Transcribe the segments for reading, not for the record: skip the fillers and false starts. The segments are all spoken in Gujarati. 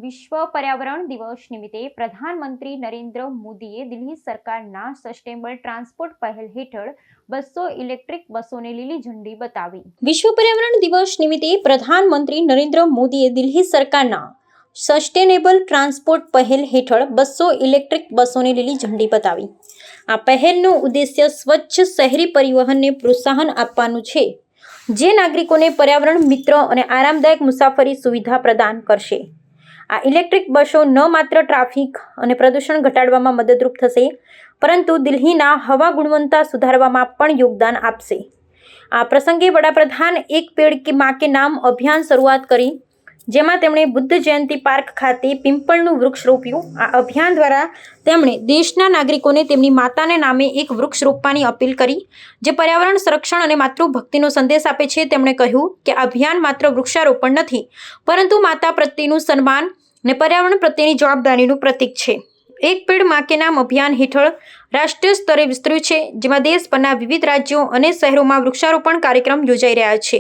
વિશ્વ પર્યાવરણ દિવસ નિમિત્તે પ્રધાનમંત્રી નરેન્દ્ર મોદીએ દિલ્હી સરકારના સસ્ટેનેબલ ટ્રાન્સપોર્ટ પહેલ હેઠળ 200 ઇલેક્ટ્રિક બસોને લીલી ઝંડી બતાવી। વિશ્વ પર્યાવરણ દિવસ નિમિત્તે પ્રધાનમંત્રી નરેન્દ્ર મોદીએ દિલ્હી સરકારના સસ્ટેનેબલ ટ્રાન્સપોર્ટ પહેલ હેઠળ 200 ઇલેક્ટ્રિક બસોને લીલી ઝંડી બતાવી। આ પહેલનો ઉદ્દેશ્ય સ્વચ્છ શહેરી પરિવહનને પ્રોત્સાહન આપવાનું છે, જે નાગરિકોને પર્યાવરણ મિત્ર અને આરામદાયક મુસાફરી સુવિધા પ્રદાન કરશે। આ ઇલેક્ટ્રિક બસો ન માત્ર ટ્રાફિક અને પ્રદૂષણ ઘટાડવામાં મદદરૂપ થશે, પરંતુ દિલ્હીના હવા ગુણવત્તા સુધારવામાં પણ યોગદાન આપશે। આ પ્રસંગે વડાપ્રધાન એક પેડ કે માં કે નામ અભિયાન શરૂઆત કરી, જેમાં તેમણે બુદ્ધ જયંતિ પાર્ક ખાતે પિંપળનું વૃક્ષ રોપ્યું। આ અભિયાન દ્વારા તેમણે દેશના નાગરિકોને તેમની માતાને નામે એક વૃક્ષ રોપવાની અપીલ કરી, જે પર્યાવરણ સંરક્ષણ અને માતૃભક્તિનો સંદેશ આપે છે। તેમણે કહ્યું કે આ અભિયાન માત્ર વૃક્ષારોપણ નથી, પરંતુ માતા પ્રત્યેનું સન્માન અને પર્યાવરણ પ્રત્યેની જવાબદારીનું પ્રતીક છે। એક પેડ માં કે નામ અભિયાન હેઠળ રાષ્ટ્રીય સ્તરે વિસ્તર્યું છે, જેમાં દેશભરના વિવિધ રાજ્યો અને શહેરોમાં વૃક્ષારોપણ કાર્યક્રમ યોજાઈ રહ્યા છે।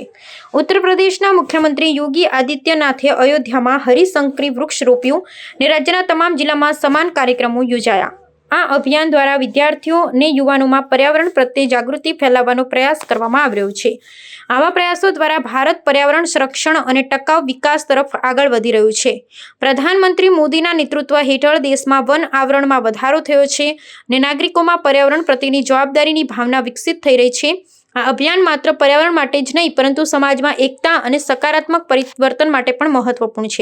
ઉત્તર પ્રદેશના મુખ્યમંત્રી યોગી આદિત્યનાથે અયોધ્યામાં હરિશંકરી વૃક્ષ રોપ્યું અને રાજ્યના તમામ જિલ્લામાં સમાન કાર્યક્રમો યોજાયા। આ અભિયાન દ્વારા વિદ્યાર્થીઓ અને યુવાનોમાં પર્યાવરણ પ્રત્યે જાગૃતિ ફેલાવવાનો પ્રયાસ કરવામાં આવ્યો છે। આવા પ્રયાસો દ્વારા ભારત પર્યાવરણ સંરક્ષણ અને ટકાઉ વિકાસ તરફ આગળ વધી રહ્યું છે। પ્રધાનમંત્રી મોદીના નેતૃત્વ હેઠળ દેશમાં વન આવરણમાં વધારો થયો છે અને નાગરિકોમાં પર્યાવરણ પ્રત્યેની જવાબદારીની ભાવના વિકસિત થઈ રહી છે। આ અભિયાન માત્ર પર્યાવરણ માટે જ નહીં, પરંતુ સમાજમાં એકતા અને સકારાત્મક પરિવર્તન માટે પણ મહત્વપૂર્ણ છે।